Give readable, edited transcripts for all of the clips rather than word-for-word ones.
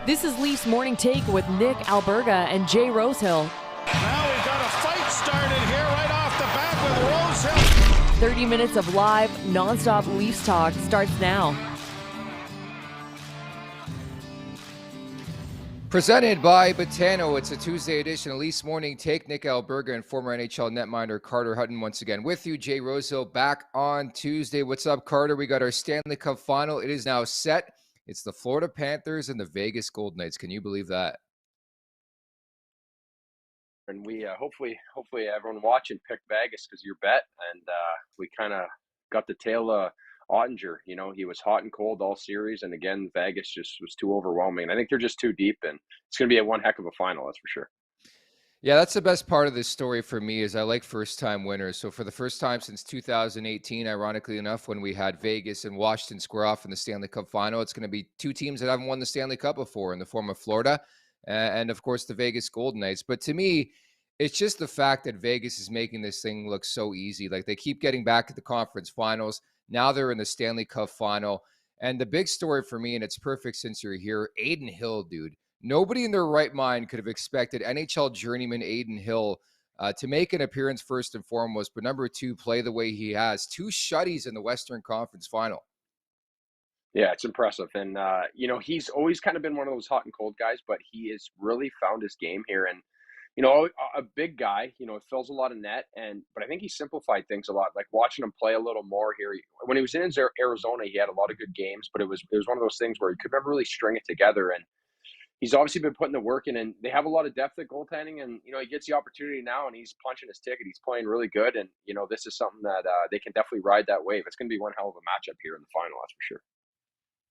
This is Leafs Morning Take with Nick Alberga and Jay Rosehill. Now we've got a fight started here right off the bat with Rosehill. 30 minutes of live, nonstop Leafs talk starts now. Presented by Botano. It's a Tuesday edition of Leafs Morning Take. Nick Alberga and former NHL netminder Carter Hutton once again with you. Jay Rosehill back on Tuesday. What's up, Carter? We got our Stanley Cup Final. It is now set. It's the Florida Panthers and the Vegas Golden Knights. Can you believe that? And we hopefully everyone watching picked Vegas because your bet, and we kind of got the tail of Oettinger. You know, he was hot and cold all series, and again, Vegas just was too overwhelming. I think they're just too deep, and it's going to be one heck of a final, that's for sure. Yeah, that's the best part of this story for me is I like first-time winners. So for the first time since 2018, ironically enough, when we had Vegas and Washington square off in the Stanley Cup Final, it's going to be two teams that haven't won the Stanley Cup before in the form of Florida and, of course, the Vegas Golden Knights. But to me, it's just the fact that Vegas is making this thing look so easy. Like they keep getting back to the conference finals. Now they're in the Stanley Cup Final. And the big story for me, and it's perfect since you're here, Adin Hill, dude. Nobody in their right mind could have expected NHL journeyman Adin Hill to make an appearance first and foremost, but number two, play the way he has. Two shutties in the Western Conference Final. Yeah, it's impressive. And, you know, he's always kind of been one of those hot and cold guys, but he has really found his game here. And, you know, a big guy, you know, fills a lot of net, but I think he simplified things a lot. Like watching him play a little more here. When he was in Arizona, he had a lot of good games, but it was one of those things where he could never really string it together. And he's obviously been putting the work in, and they have a lot of depth at goaltending. And you know, he gets the opportunity now, and he's punching his ticket. He's playing really good, and you know, this is something that they can definitely ride that wave. It's going to be one hell of a matchup here in the final, that's for sure.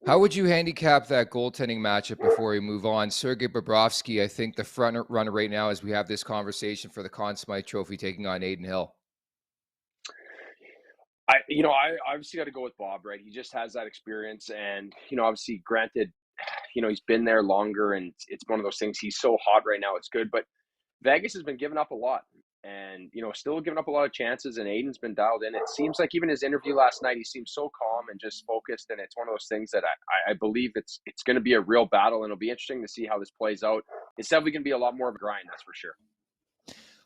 How would you handicap that goaltending matchup before we move on? Sergei Bobrovsky, I think the front runner right now as we have this conversation for the Conn Smythe Trophy taking on Adin Hill. I obviously got to go with Bob, right? He just has that experience, and you know, obviously, granted, you know, he's been there longer, and it's one of those things. He's so hot right now, it's good, but Vegas has been giving up a lot. And, you know, still giving up a lot of chances, and Aiden's been dialed in. It seems like even his interview last night, he seems so calm and just focused, and it's one of those things that I believe it's going to be a real battle, and it'll be interesting to see how this plays out. It's definitely going to be a lot more of a grind, that's for sure.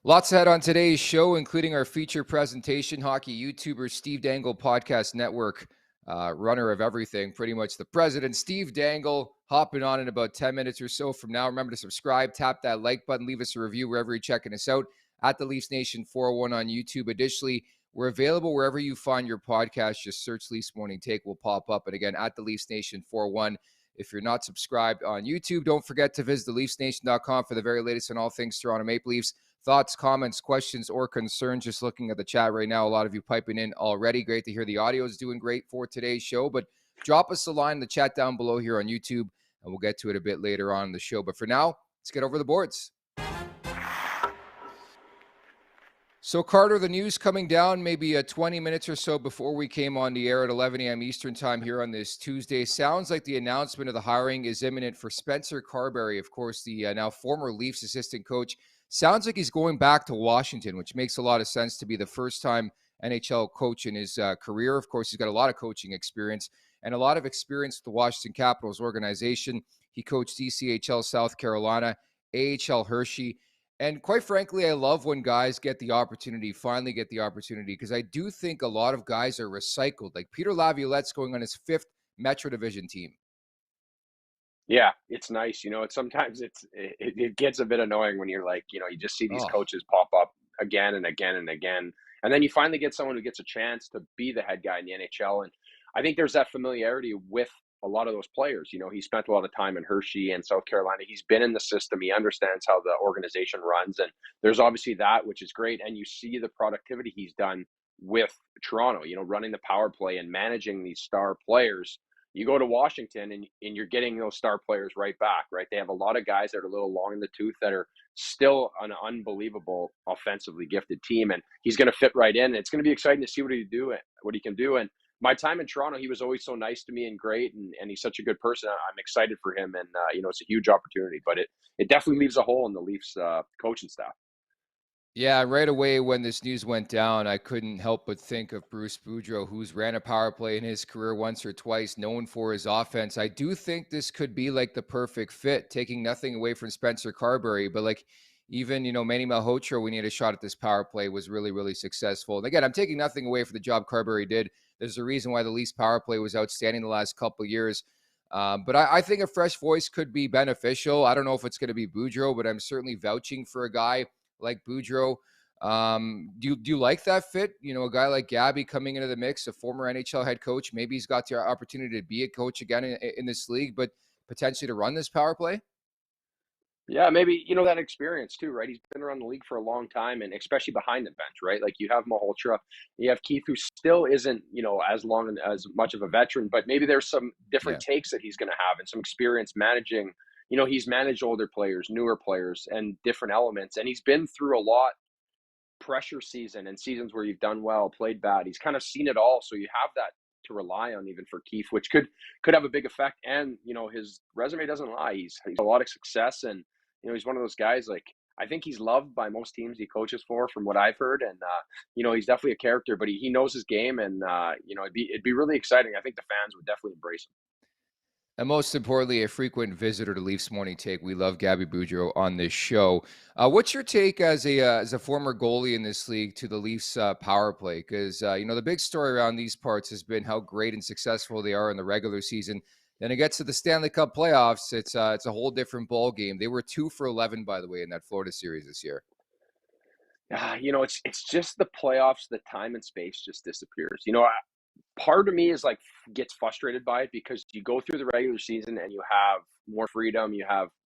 Lots ahead on today's show, including our feature presentation, hockey YouTuber Steve Dangle Podcast Network, runner of everything, pretty much the president, Steve Dangle, hopping on in about 10 minutes or so from now. Remember to subscribe, tap that like button, leave us a review wherever you're checking us out. At the Leafs Nation 401 on YouTube. Additionally, we're available wherever you find your podcast. Just search Leafs Morning Take will pop up. And again, at the Leafs Nation 401. If you're not subscribed on YouTube, don't forget to visit theleafsnation.com for the very latest on all things Toronto Maple Leafs. Thoughts, comments, questions, or concerns. Just looking at the chat right now, a lot of you piping in already. Great to hear the audio is doing great for today's show. But drop us a line in the chat down below here on YouTube, and we'll get to it a bit later on in the show. But for now, let's get over the boards. So, Carter, the news coming down maybe 20 minutes or so before we came on the air at 11 a.m. Eastern time here on this Tuesday. Sounds like the announcement of the hiring is imminent for Spencer Carberry, of course, the now former Leafs assistant coach. Sounds like he's going back to Washington, which makes a lot of sense to be the first-time NHL coach in his career. Of course, he's got a lot of coaching experience and a lot of experience with the Washington Capitals organization. He coached ECHL South Carolina, AHL Hershey. And quite frankly, I love when guys finally get the opportunity, because I do think a lot of guys are recycled. Like Peter Laviolette's going on his 5th Metro Division team. Yeah, it's nice. You know, sometimes it gets a bit annoying when you're like, you know, you just see these coaches pop up again and again and again. And then you finally get someone who gets a chance to be the head guy in the NHL. And I think there's that familiarity with a lot of those players. You know, he spent a lot of time in Hershey and South Carolina. He's been in the system. He understands how the organization runs. And there's obviously that, which is great. And you see the productivity he's done with Toronto, you know, running the power play and managing these star players. You go to Washington and you're getting those star players right back, right? They have a lot of guys that are a little long in the tooth that are still an unbelievable offensively gifted team. And he's going to fit right in. It's going to be exciting to see what he can do. And my time in Toronto, he was always so nice to me and great, and he's such a good person. I'm excited for him, and you know, it's a huge opportunity, but it definitely leaves a hole in the Leafs coaching staff. Yeah, right away when this news went down, I couldn't help but think of Bruce Boudreau, who's ran a power play in his career once or twice, known for his offense. I do think this could be like the perfect fit, taking nothing away from Spencer Carberry, but like even, Manny Malhotra, we need a shot at this power play, was really, really successful. And again, I'm taking nothing away from the job Carberry did. There's a reason why the Leafs power play was outstanding the last couple of years. But I think a fresh voice could be beneficial. I don't know if it's going to be Boudreau, but I'm certainly vouching for a guy like Boudreau. Do you like that fit? A guy like Gabby coming into the mix, a former NHL head coach. Maybe he's got the opportunity to be a coach again in this league, but potentially to run this power play. Yeah, maybe, that experience too, right? He's been around the league for a long time, and especially behind the bench, right? Like you have Malhotra, you have Keith, who still isn't, as long and as much of a veteran, but maybe there's some different Yeah. takes that he's going to have and some experience managing. He's managed older players, newer players, and different elements, and he's been through a lot pressure season and seasons where you've done well, played bad. He's kind of seen it all, so you have that to rely on even for Keith, which could have a big effect. And his resume doesn't lie. He's a lot of success, and he's one of those guys. Like I think he's loved by most teams he coaches for, from what I've heard. And he's definitely a character, but he knows his game, and it'd be really exciting. I think the fans would definitely embrace him. And most importantly, a frequent visitor to Leafs Morning Take. We love Gabby Boudreau on this show. What's your take as a former goalie in this league to the Leafs power play? Because the big story around these parts has been how great and successful they are in the regular season. Then it gets to the Stanley Cup playoffs. It's a whole different ball game. They were 2 for 11, by the way, in that Florida series this year. It's just the playoffs. The time and space just disappears. Part of me is like gets frustrated by it because you go through the regular season and you have more freedom,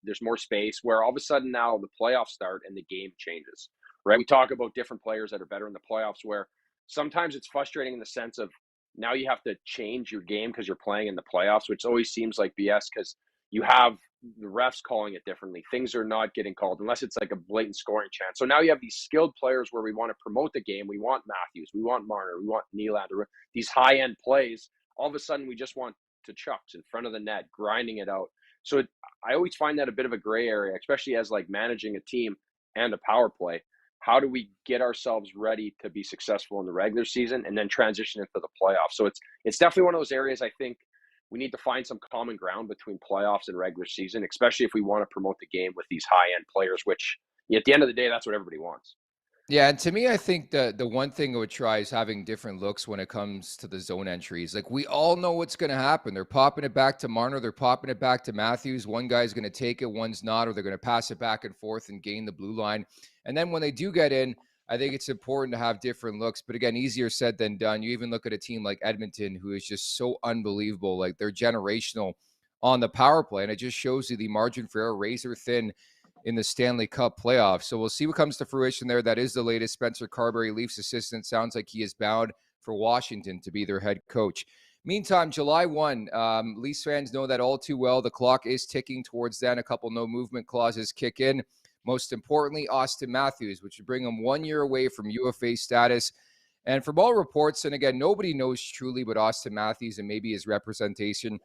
there's more space, where all of a sudden now the playoffs start and the game changes, right? We talk about different players that are better in the playoffs, where sometimes it's frustrating in the sense of now you have to change your game because you're playing in the playoffs, which always seems like BS because you have the refs calling it differently. Things are not getting called unless it's like a blatant scoring chance. So now you have these skilled players where we want to promote the game. We want Matthews, we want Marner, we want Nylander, these high-end plays. All of a sudden, we just want to chucks in front of the net, grinding it out. So I always find that a bit of a gray area, especially as like managing a team and a power play. How do we get ourselves ready to be successful in the regular season and then transition into the playoffs? So it's definitely one of those areas I think we need to find some common ground between playoffs and regular season, especially if we want to promote the game with these high-end players, which at the end of the day, that's what everybody wants. Yeah, and to me, I think the one thing I would try is having different looks when it comes to the zone entries. Like we all know what's going to happen. They're popping it back to Marner. They're popping it back to Matthews. One guy's going to take it, one's not, or they're going to pass it back and forth and gain the blue line. And then when they do get in, I think it's important to have different looks. But again, easier said than done. You even look at a team like Edmonton, who is just so unbelievable. Like they're generational on the power play. And it just shows you the margin for error razor thin in the Stanley Cup playoffs. So we'll see what comes to fruition there. That is the latest. Spencer Carberry, Leafs assistant, sounds like he is bound for Washington to be their head coach. Meantime, July 1, Leafs fans know that all too well. The clock is ticking towards then. A couple no movement clauses kick in. Most importantly, Auston Matthews, which would bring him 1 year away from UFA status. And from all reports, and again, nobody knows truly but Auston Matthews and maybe his representation,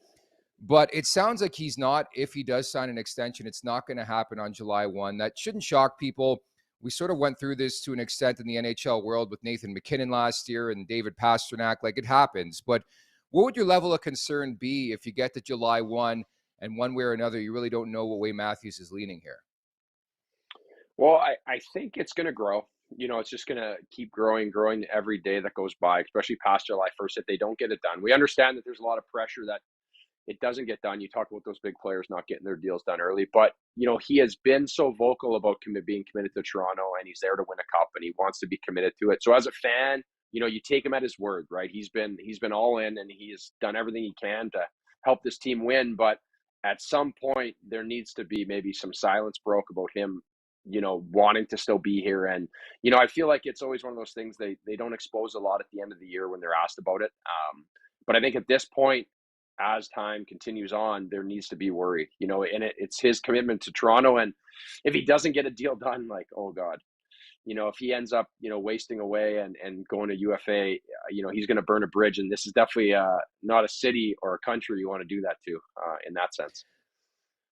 but it sounds like he's not. If he does sign an extension, it's not going to happen on July 1. That shouldn't shock people. We sort of went through this to an extent in the NHL world with Nathan McKinnon last year and David Pastrnak. Like it happens. But what would your level of concern be if you get to July 1 and one way or another, you really don't know what way Matthews is leaning here? Well, I think it's going to grow. It's just going to keep growing every day that goes by, especially past July 1st if they don't get it done. We understand that there's a lot of pressure that it doesn't get done. You talk about those big players not getting their deals done early, but he has been so vocal about being committed to Toronto, and he's there to win a cup, and he wants to be committed to it. So as a fan, you take him at his word, right? He's been all in, and he has done everything he can to help this team win. But at some point, there needs to be maybe some silence broke about him, wanting to still be here. And I feel like it's always one of those things they don't expose a lot at the end of the year when they're asked about it. But I think at this point, as time continues on, there needs to be worry, and it's his commitment to Toronto. And if he doesn't get a deal done, like, oh God, if he ends up, wasting away and going to UFA, he's going to burn a bridge. And this is definitely not a city or a country you want to do that to in that sense.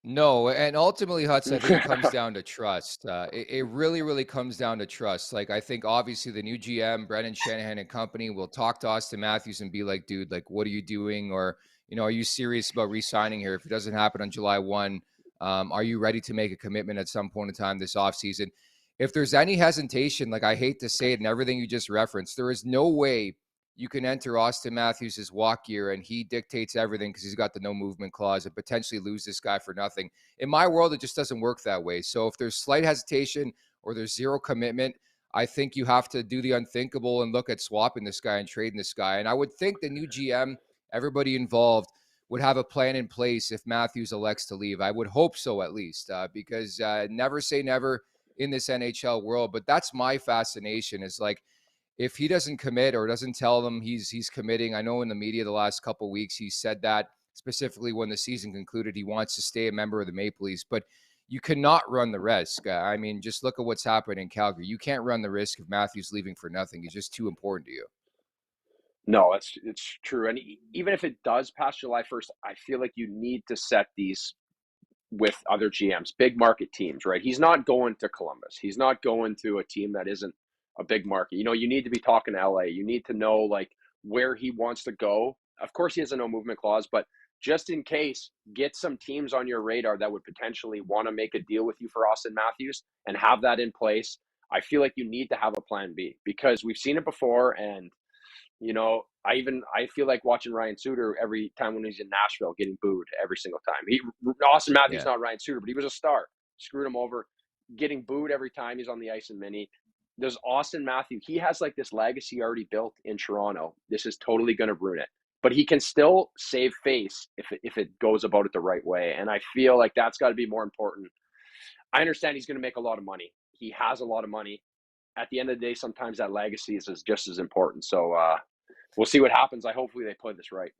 No, and ultimately, Hutz, I think it comes down to trust. It really, really comes down to trust. Like, I think obviously the new GM, Brendan Shanahan and company, will talk to Auston Matthews and be like, dude, like, what are you doing? Or, are you serious about re-signing here? If it doesn't happen on July 1, are you ready to make a commitment at some point in time this offseason? If there's any hesitation, like I hate to say it and everything you just referenced, there is no way you can enter Auston Matthews' walk year and he dictates everything because he's got the no movement clause and potentially lose this guy for nothing. In my world, it just doesn't work that way. So if there's slight hesitation or there's zero commitment, I think you have to do the unthinkable and look at swapping this guy and trading this guy. And I would think the new GM, everybody involved, would have a plan in place if Matthews elects to leave. I would hope so, at least, because never say never in this NHL world. But that's my fascination, is like, if he doesn't commit or doesn't tell them he's committing. I know in the media the last couple of weeks he said that, specifically when the season concluded, he wants to stay a member of the Maple Leafs, but you cannot run the risk. I mean, just look at what's happening in Calgary. You can't run the risk of Matthews leaving for nothing. He's just too important to you. No, it's true. And even if it does pass July 1st, I feel like you need to set these with other GMs, big market teams, right? He's not going to Columbus. He's not going to a team that isn't a big market. You need to be talking to LA. You need to know like where he wants to go. Of course, he has a no movement clause, but just in case, get some teams on your radar that would potentially want to make a deal with you for Auston Matthews and have that in place. I feel like you need to have a plan B, because we've seen it before. And I feel like watching Ryan Suter every time when he's in Nashville getting booed every single time. Auston Matthews, not Ryan Suter, but he was a star. Screwed him over, getting booed every time he's on the ice in mini. There's Auston Matthews. He has like this legacy already built in Toronto. This is totally going to ruin it. But he can still save face if it goes about it the right way. And I feel like that's got to be more important. I understand he's going to make a lot of money. He has a lot of money. At the end of the day, sometimes that legacy is just as important. So we'll see what happens. Hopefully they play this right.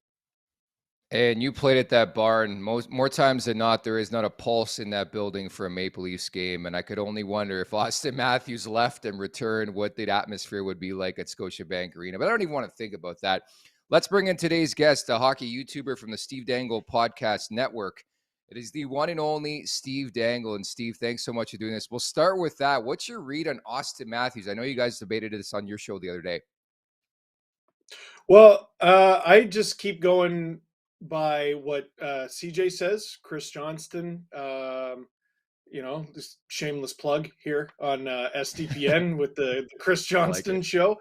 And you played at that barn. More times than not, there is not a pulse in that building for a Maple Leafs game. And I could only wonder if Auston Matthews left and returned, what the atmosphere would be like at Scotiabank Arena. But I don't even want to think about that. Let's bring in today's guest, a hockey YouTuber from the Steve Dangle Podcast Network. It is the one and only Steve Dangle. And Steve, thanks so much for doing this. We'll start with that. What's your read on Auston Matthews? I know you guys debated this on your show the other day. Well, I just keep going by what CJ says, Chris Johnston, this shameless plug here on SDPN with the Chris Johnston show.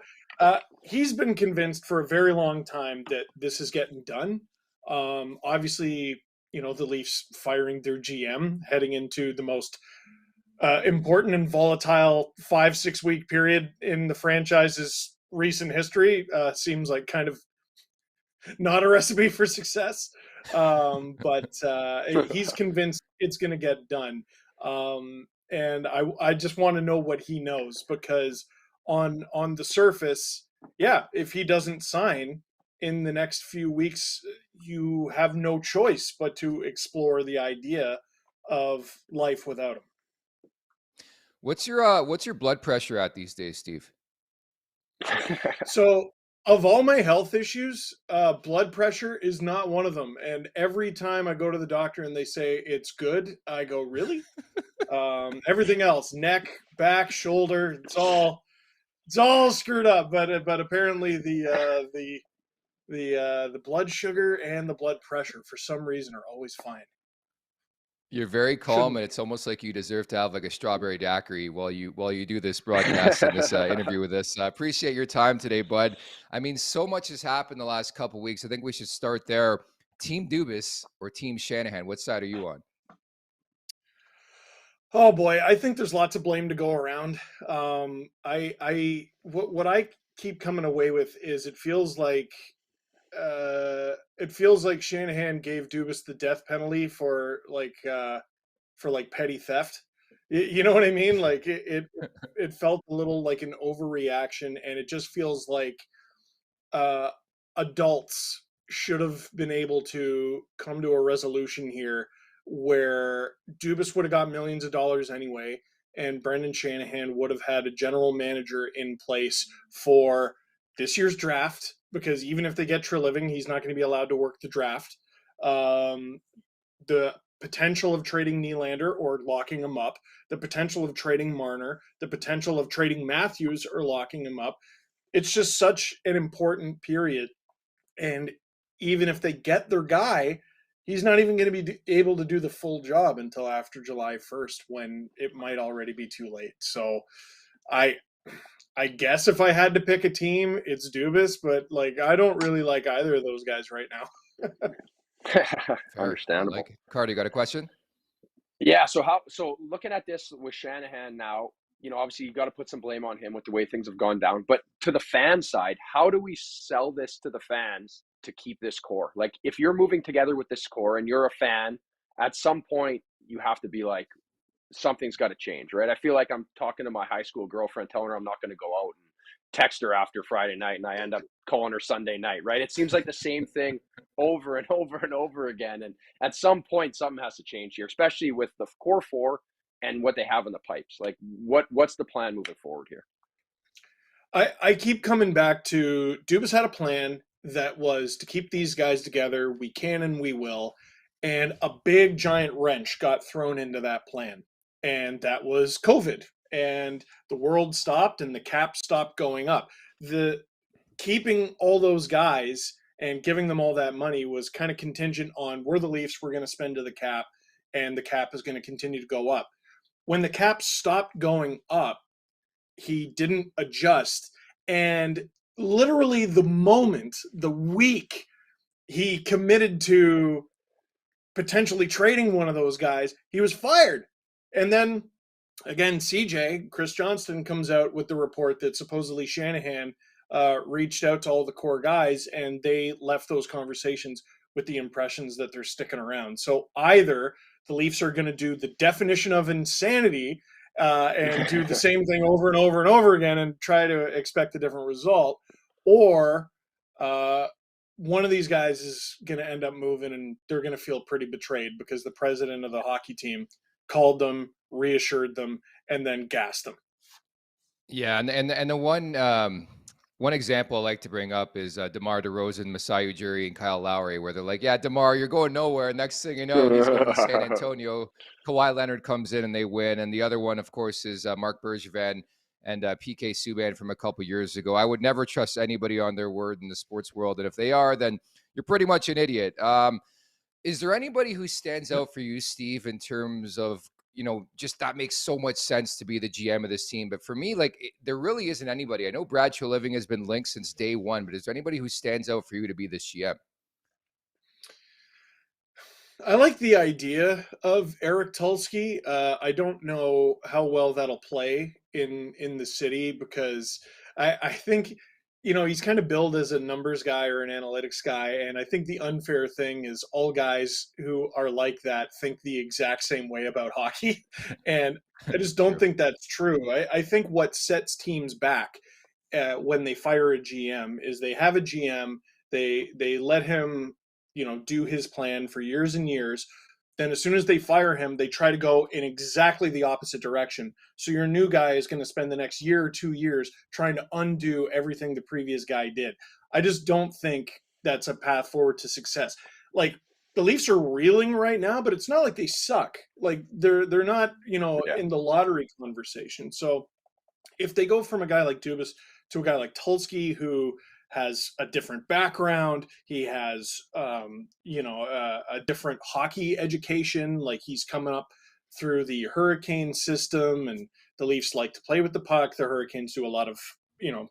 He's been convinced for a very long time that this is getting done. Obviously, the Leafs firing their GM heading into the most important and volatile 5-6 week period in the franchise's recent history seems like kind of not a recipe for success. But he's convinced it's going to get done. And I just want to know what he knows, because on the surface, if he doesn't sign in the next few weeks, you have no choice but to explore the idea of life without him. What's your blood pressure at these days, Steve? So of all my health issues, blood pressure is not one of them. And every time I go to the doctor and they say it's good, I go, really? Everything else, neck, back, shoulder, it's all screwed up. But apparently the blood sugar and the blood pressure for some reason are always fine. You're very calm, and it's almost like you deserve to have like a strawberry daiquiri while you do this broadcast and this interview with us. I appreciate your time today, bud. I mean, so much has happened the last couple of weeks. I think we should start there. Team Dubis or Team Shanahan? What side are you on? Oh boy, I think there's lots of blame to go around. What I keep coming away with is it feels like Shanahan gave Dubas the death penalty for petty theft. You know what I mean? Like it felt a little like an overreaction, and it just feels like adults should have been able to come to a resolution here where Dubas would have got millions of dollars anyway, and Brendan Shanahan would have had a general manager in place for this year's draft, because even if they get Treliving, he's not going to be allowed to work the draft. The potential of trading Nylander or locking him up, the potential of trading Marner, the potential of trading Matthews or locking him up. It's just such an important period. And even if they get their guy, he's not even going to be able to do the full job until after July 1st, when it might already be too late. So I guess if I had to pick a team, it's Dubas, but like I don't really like either of those guys right now. Understandable. Carter, you got a question? Yeah. So looking at this with Shanahan now, obviously you got to put some blame on him with the way things have gone down. But to the fan side, how do we sell this to the fans to keep this core? Like, if you're moving together with this core and you're a fan, at some point you have to be like, something's got to change, right? I feel like I'm talking to my high school girlfriend, telling her I'm not going to go out and text her after Friday night, and I end up calling her Sunday night, right? It seems like the same thing over and over and over again. And at some point, something has to change here, especially with the core four and what they have in the pipes. Like, what's the plan moving forward here? I keep coming back to Dubas had a plan that was to keep these guys together. We can and we will. And a big giant wrench got thrown into that plan. And that was COVID. And the world stopped and the cap stopped going up. The keeping all those guys and giving them all that money was kind of contingent on we're the Leafs, we're going to spend to the cap, and the cap is going to continue to go up. When the cap stopped going up, he didn't adjust. And literally the week he committed to potentially trading one of those guys, he was fired. And then again, Chris Johnston comes out with the report that supposedly Shanahan reached out to all the core guys and they left those conversations with the impressions that they're sticking around. So either the Leafs are going to do the definition of insanity and do the same thing over and over and over again and try to expect a different result, or one of these guys is going to end up moving and they're going to feel pretty betrayed because the president of the hockey team called them, reassured them, and then gassed them. Yeah, and the one example I like to bring up is DeMar DeRozan, Masai Ujiri, and Kyle Lowry, where they're like, yeah, DeMar, you're going nowhere. Next thing you know, he's going to San Antonio. Kawhi Leonard comes in and they win. And the other one, of course, is Mark Bergevin and PK Subban from a couple years ago. I would never trust anybody on their word in the sports world. And if they are, then you're pretty much an idiot. Is there anybody who stands out for you, Steve, in terms of, just that makes so much sense to be the GM of this team? But for me, there really isn't anybody. I know Brad Treliving has been linked since day one, but is there anybody who stands out for you to be this GM? I like the idea of Eric Tulsky. I don't know how well that'll play in the city because I think, he's kind of billed as a numbers guy or an analytics guy. And I think the unfair thing is all guys who are like that think the exact same way about hockey. And I just don't think that's true. I think what sets teams back when they fire a GM is they have a GM, they let him, do his plan for years and years. Then as soon as they fire him, they try to go in exactly the opposite direction. So your new guy is going to spend the next year or 2 years trying to undo everything the previous guy did. I just don't think that's a path forward to success. Like, the Leafs are reeling right now, but it's not like they suck. Like, they're not, in the lottery conversation. So if they go from a guy like Dubas to a guy like Tulsky, who has a different background, he has a different hockey education, like he's coming up through the Hurricane system, and the Leafs like to play with the puck. The Hurricanes do a lot of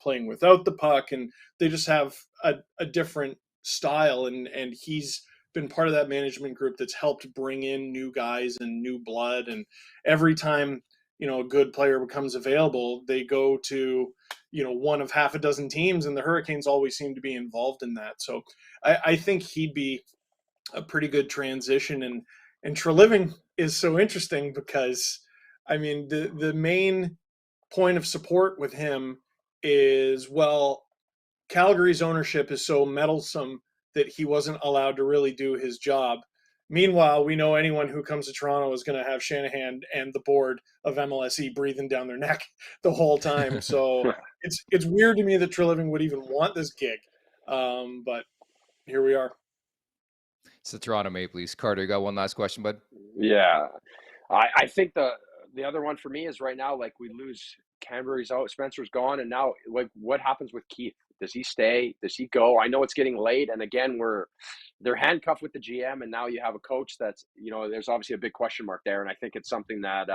playing without the puck, and they just have a different style, and he's been part of that management group that's helped bring in new guys and new blood. And every time a good player becomes available, they go to one of half a dozen teams, and the Hurricanes always seem to be involved in that. So I think he'd be a pretty good transition. And Treliving is so interesting because, I mean, the main point of support with him is, well, Calgary's ownership is so meddlesome that he wasn't allowed to really do his job. Meanwhile, we know anyone who comes to Toronto is going to have Shanahan and the board of MLSE breathing down their neck the whole time. So it's weird to me that Treliving would even want this gig. But here we are. It's the Toronto Maple Leafs. Carter, you got one last question, bud? Yeah. I think the other one for me is right now, like, we lose Canberry's out, Spencer's gone, and now, like, what happens with Keith? Does he stay? Does he go? I know it's getting late, and again, they're handcuffed with the GM, and now you have a coach that's, there's obviously a big question mark there, and I think it's something that,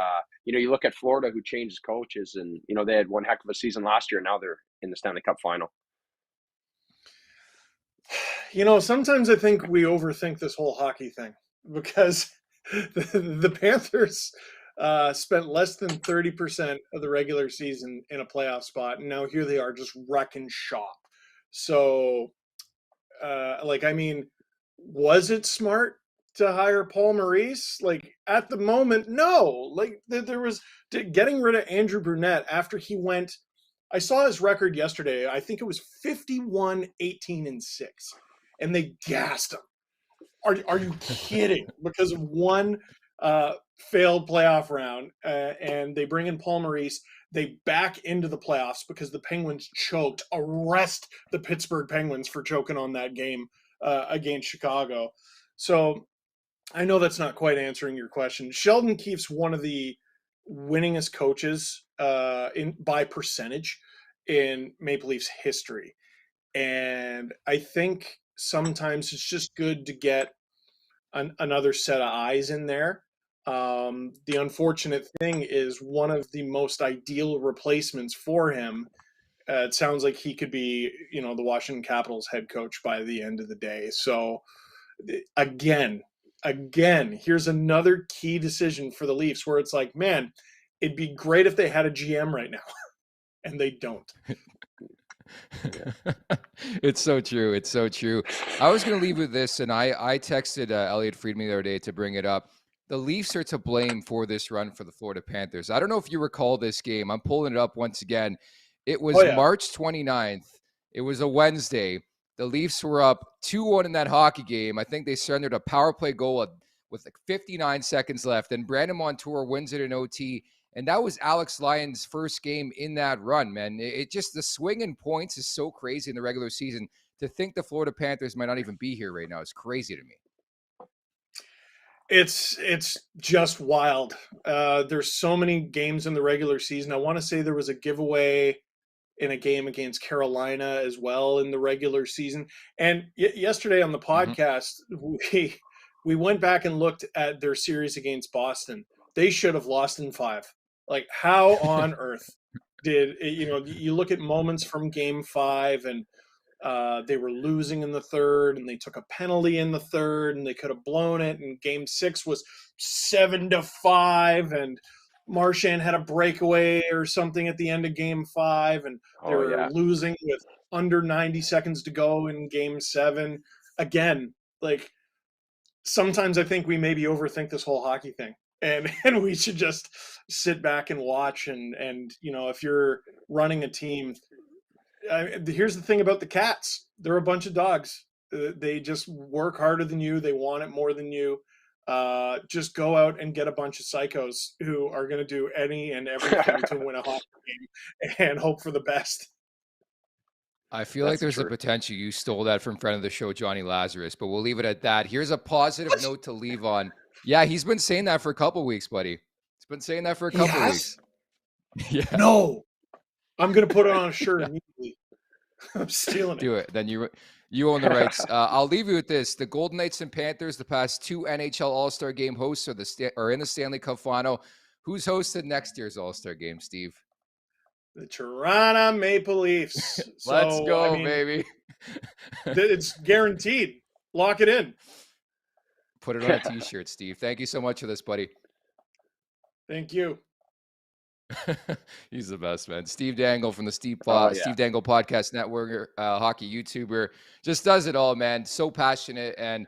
you look at Florida, who changes coaches, and, they had one heck of a season last year, and now they're in the Stanley Cup Final. Sometimes I think we overthink this whole hockey thing, because the Panthers spent less than 30% of the regular season in a playoff spot, and now here they are just wrecking shop. So, was it smart to hire Paul Maurice? Like, at the moment, no. Like, there was getting rid of Andrew Brunette after he went. I saw his record yesterday. I think it was 51-18-6, and they gassed him. Are you kidding? Because of one failed playoff round, and they bring in Paul Maurice. They back into the playoffs because the Penguins choked. Arrest the Pittsburgh Penguins for choking on that game against Chicago. So I know that's not quite answering your question. Sheldon Keefe's one of the winningest coaches by percentage in Maple Leafs history. And I think sometimes it's just good to get another set of eyes in there. The unfortunate thing is one of the most ideal replacements for him. It sounds like he could be, the Washington Capitals head coach by the end of the day. So again, here's another key decision for the Leafs where it's like, man, it'd be great if they had a GM right now, and they don't. It's so true. It's so true. I was going to leave with this, and I texted Elliot Friedman the other day to bring it up. The Leafs are to blame for this run for the Florida Panthers. I don't know if you recall this game. I'm pulling it up once again. It was March 29th. It was a Wednesday. The Leafs were up 2-1 in that hockey game. I think they surrendered a power play goal with like 59 seconds left. And Brandon Montour wins it in OT. And that was Alex Lyon's first game in that run, man. It just, the swing in points is so crazy in the regular season. To think the Florida Panthers might not even be here right now is crazy to me. It's just wild. There's so many games in the regular season. I want to say there was a giveaway in a game against Carolina as well in the regular season. And yesterday on the podcast, we went back and looked at their series against Boston. They should have lost in 5. Like, how on earth did you look at moments from game 5, and they were losing in the third, and they took a penalty in the third, and they could have blown it. And game 6 was 7-5, and Marchand had a breakaway or something at the end of game 5, and they were losing with under 90 seconds to go in game 7. Again, like, sometimes I think we maybe overthink this whole hockey thing. And we should just sit back and watch. And if you're running a team, here's the thing about the Cats. They're a bunch of dogs. They just work harder than you. They want it more than you. Just go out and get a bunch of psychos who are going to do any and everything to win a hockey game and hope for the best. I feel like there's a potential you stole that from friend of the show, Johnny Lazarus, but we'll leave it at that. Here's a positive note to leave on. Yeah, he's been saying that for a couple weeks, buddy. He's been saying that for a couple weeks. Yeah. No. I'm going to put it on a shirt immediately. I'm stealing it. Do it. Then you own the rights. I'll leave you with this. The Golden Knights and Panthers, the past 2 NHL All-Star Game hosts are in the Stanley Cup Final. Who's hosted next year's All-Star Game, Steve? The Toronto Maple Leafs. Let's go, baby. It's guaranteed. Lock it in. Put it on a t-shirt, Steve. Thank you so much for this, buddy. Thank you. He's the best, man. Steve Dangle from the Steve Dangle Podcast Network, hockey YouTuber. Just does it all, man. So passionate. And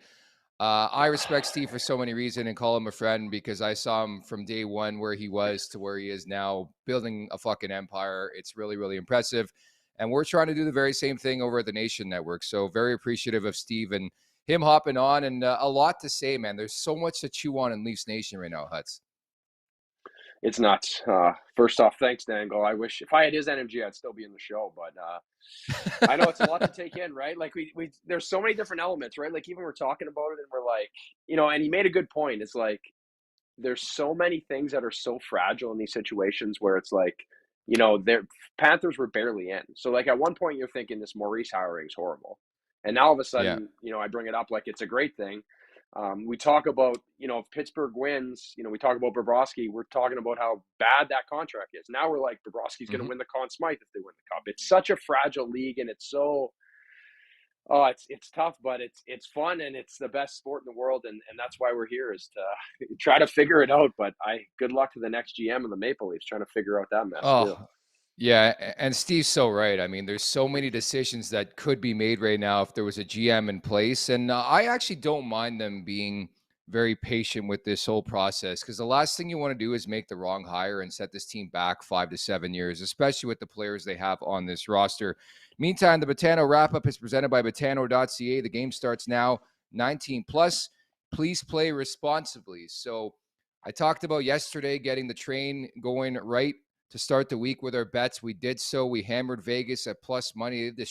I respect Steve for so many reasons and call him a friend because I saw him from day one where he was to where he is now, building a fucking empire. It's really, really impressive. And we're trying to do the very same thing over at the Nation Network. So very appreciative of Steve and him hopping on, and a lot to say, man. There's so much to chew on in Leafs Nation right now, Huts. It's nuts. First off, thanks, Dangle. I wish if I had his energy, I'd still be in the show. But I know it's a lot to take in, right? Like we there's so many different elements, right? Like even we're talking about it, and we're like, and he made a good point. It's like there's so many things that are so fragile in these situations where it's like, their Panthers were barely in. So like at one point you're thinking this Maurice hiring is horrible, and now all of a sudden, I bring it up like it's a great thing. We talk about, if Pittsburgh wins, we talk about Bobrovsky. We're talking about how bad that contract is. Now we're like, Bobrovsky's going to win the Conn Smythe if they win the Cup. It's such a fragile league, and it's so, it's tough, but it's fun, and it's the best sport in the world, and that's why we're here, is to try to figure it out. But good luck to the next GM of the Maple Leafs trying to figure out that mess too. Yeah, and Steve's so right. I mean, there's so many decisions that could be made right now if there was a GM in place. And I actually don't mind them being very patient with this whole process, because the last thing you want to do is make the wrong hire and set this team back 5 to 7 years, especially with the players they have on this roster. Meantime, the Botano Wrap Up is presented by Botano.ca. The game starts now, 19 plus. Please play responsibly. So I talked about yesterday getting the train going right to start the week with our bets. We did so. We hammered Vegas at plus money. They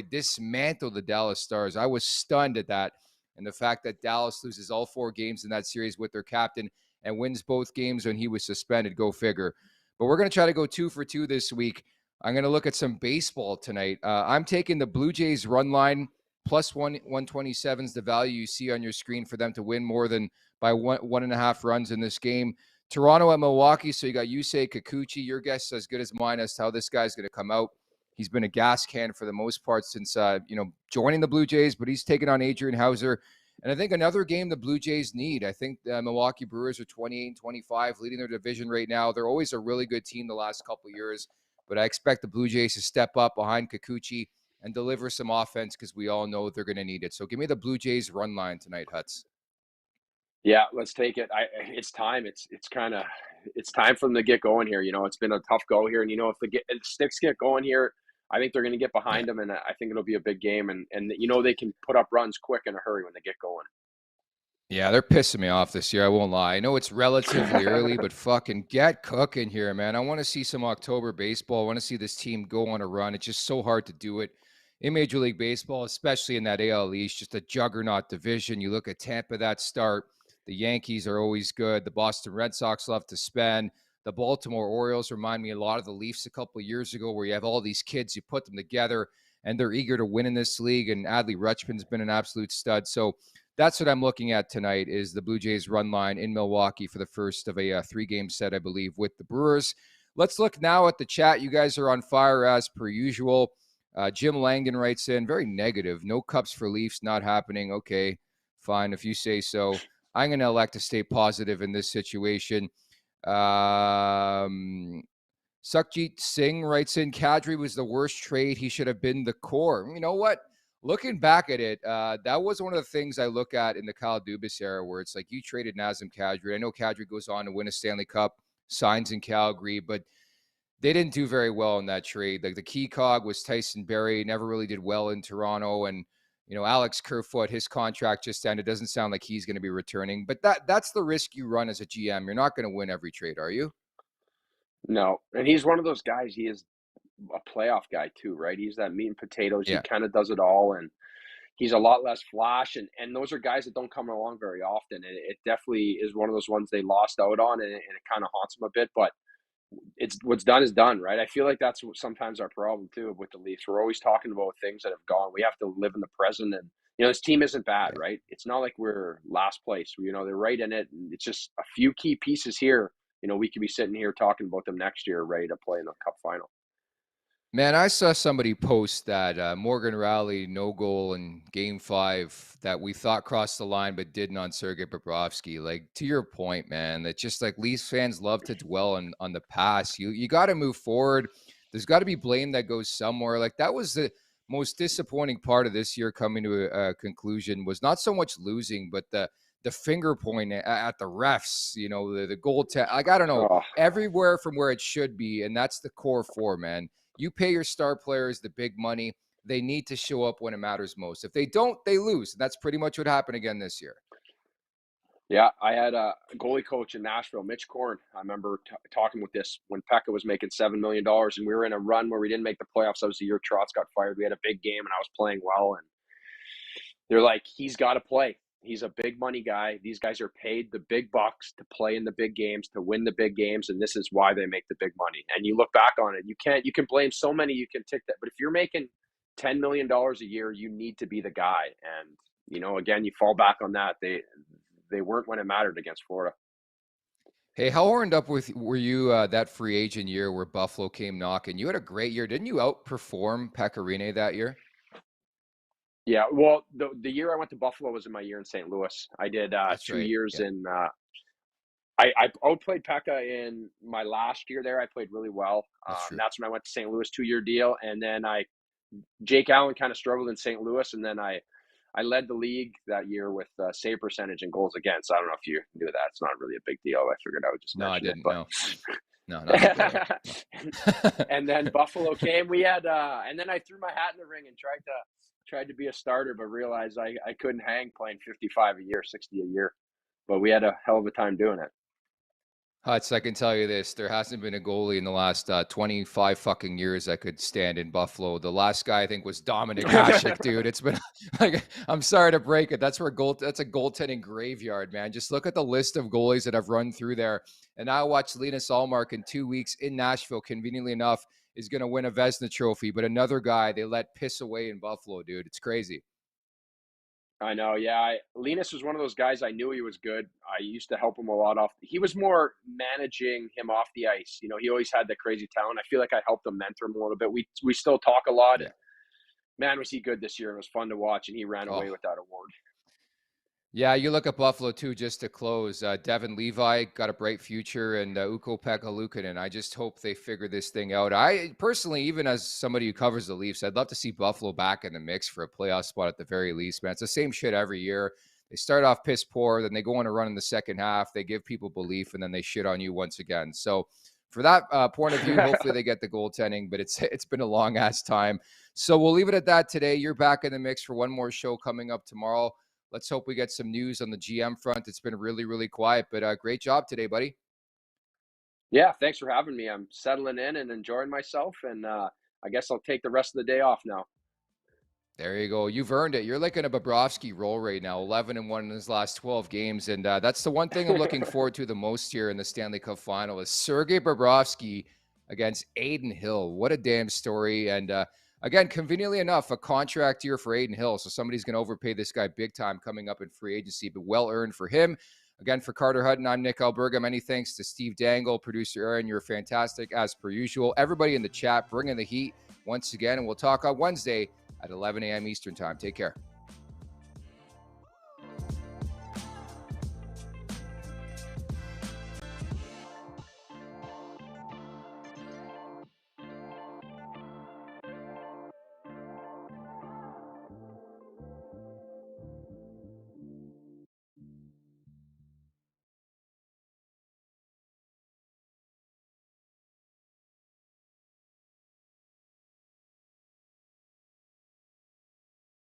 dismantled the Dallas Stars. I was stunned at that. And the fact that Dallas loses all 4 games in that series with their captain and wins both games when he was suspended. Go figure. But we're going to try to go 2 for 2 this week. I'm going to look at some baseball tonight. I'm taking the Blue Jays run line, plus 127 is the value you see on your screen for them to win more than by 1.5 runs in this game. Toronto at Milwaukee, so you got Yusei Kikuchi. Your guess is as good as mine as to how this guy's going to come out. He's been a gas can for the most part since joining the Blue Jays, but he's taken on Adrian Hauser. And I think another game the Blue Jays need. I think the Milwaukee Brewers are 28-25, leading their division right now. They're always a really good team the last couple of years, but I expect the Blue Jays to step up behind Kikuchi and deliver some offense, because we all know they're going to need it. So give me the Blue Jays run line tonight, Huts. Yeah, let's take it. It's time. It's time for them to get going here. It's been a tough go here, and if the Sticks get going here, I think they're going to get behind them, and I think it'll be a big game. And they can put up runs quick in a hurry when they get going. Yeah, they're pissing me off this year. I won't lie. I know it's relatively early, but fucking get cooking here, man. I want to see some October baseball. I want to see this team go on a run. It's just so hard to do it in Major League Baseball, especially in that AL East, just a juggernaut division. You look at Tampa, that start. The Yankees are always good. The Boston Red Sox love to spend. The Baltimore Orioles remind me a lot of the Leafs a couple of years ago, where you have all these kids, you put them together, and they're eager to win in this league. And Adley Rutschman's been an absolute stud. So that's what I'm looking at tonight, is the Blue Jays run line in Milwaukee for the first of a 3-game set, I believe, with the Brewers. Let's look now at the chat. You guys are on fire as per usual. Jim Langdon writes in, very negative. No Cups for Leafs, not happening. Okay, fine, if you say so. I'm going to elect to stay positive in this situation. Sukhjit Singh writes in, Kadri was the worst trade. He should have been the core. You know what? Looking back at it, that was one of the things I look at in the Kyle Dubas era, where it's like you traded Nazem Kadri. I know Kadri goes on to win a Stanley Cup, signs in Calgary, but they didn't do very well in that trade. Like the key cog was Tyson Barrie, never really did well in Toronto, and Alex Kerfoot, his contract just ended. Doesn't sound like he's going to be returning. But that's the risk you run as a GM. You're not going to win every trade, are you? No. And he's one of those guys. He is a playoff guy too, right? He's that meat and potatoes. Yeah. He kind of does it all. And he's a lot less flash. And those are guys that don't come along very often. And it definitely is one of those ones they lost out on. And it kind of haunts them a bit. But it's what's done is done, right? I feel like that's sometimes our problem too with the Leafs. We're always talking about things that have gone. We have to live in the present, and this team isn't bad, right? It's not like we're last place. They're right in it, and it's just a few key pieces here. We could be sitting here talking about them next year, ready to play in the Cup final. Man, I saw somebody post that Morgan Rowley no goal in Game 5 that we thought crossed the line but didn't on Sergei Bobrovsky. Like, to your point, man, that just like Leafs fans love to dwell on the past. You got to move forward. There's got to be blame that goes somewhere. Like, that was the most disappointing part of this year coming to a conclusion, was not so much losing, but the finger point at the refs, the goal. Like, I don't know, everywhere from where it should be, and that's the core four, man. You pay your star players the big money. They need to show up when it matters most. If they don't, they lose. And that's pretty much what happened again this year. Yeah, I had a goalie coach in Nashville, Mitch Korn. I remember talking with this when Pekka was making $7 million, and we were in a run where we didn't make the playoffs. That was the year Trotz got fired. We had a big game, and I was playing well, and they're like, he's got to play. He's a big money guy. These guys are paid the big bucks to play in the big games, to win the big games, and this is why they make the big money. And you look back on it, you can blame so many, you can tick that. But if you're making $10 million a year, you need to be the guy. And, you know, again, you fall back on that. They weren't when it mattered against Florida. Hey, how horned up were you that free agent year where Buffalo came knocking? You had a great year. Didn't you outperform Pekka that year? Yeah, well, the year I went to Buffalo was in my year in St. Louis. I did That's 2 right. years Yeah. in I outplayed Pekka in my last year there. I played really well. That's when I went to St. Louis, 2-year deal. And then Jake Allen kind of struggled in St. Louis. And then I led the league that year with save percentage and goals against. I don't know if you knew that. It's not really a big deal. I figured I would just mention it. No, not together. And then Buffalo came. We had, and then I threw my hat in the ring and tried to be a starter, but realized I couldn't hang playing 55 a year, 60 a year. But we had a hell of a time doing it. Huts, I can tell you this. There hasn't been a goalie in the last 25 fucking years that could stand in Buffalo. The last guy, I think, was Dominic Hasek, dude. It's been like, I'm sorry to break it. That's a goaltending graveyard, man. Just look at the list of goalies that have run through there. And I watched Linus Ullmark in 2 weeks in Nashville, conveniently enough, is going to win a Vezina trophy. But another guy they let piss away in Buffalo, dude. It's crazy. I know, yeah. Linus was one of those guys. I knew he was good. I used to help him a lot off. He was more managing him off the ice. You know, he always had that crazy talent. I feel like I helped him mentor him a little bit. We still talk a lot. Yeah. And man, was he good this year. It was fun to watch, and he ran away with that award. Yeah, you look at Buffalo, too, just to close. Devin Levi got a bright future, and Ukko-Pekka Luukkonen. I just hope they figure this thing out. I personally, even as somebody who covers the Leafs, I'd love to see Buffalo back in the mix for a playoff spot at the very least, man. It's the same shit every year. They start off piss poor, then they go on a run in the second half. They give people belief, and then they shit on you once again. So for that point of view, hopefully they get the goaltending, but it's been a long-ass time. So we'll leave it at that today. You're back in the mix for one more show coming up tomorrow. Let's hope we get some news on the GM front. It's been really, really quiet, but great job today, buddy. Yeah, thanks for having me. I'm settling in and enjoying myself, and I guess I'll take the rest of the day off now. There you go. You've earned it. You're like in a Bobrovsky role right now, 11-1 in his last 12 games, and that's the one thing I'm looking forward to the most here in the Stanley Cup Final is Sergei Bobrovsky against Adin Hill. What a damn story, and again, conveniently enough, a contract year for Adin Hill. So somebody's going to overpay this guy big time coming up in free agency, but well earned for him. Again, for Carter Hutton, I'm Nick Alberga. Many thanks to Steve Dangle, producer Aaron. You're fantastic as per usual. Everybody in the chat, bringing the heat once again, and we'll talk on Wednesday at 11 a.m. Eastern time. Take care.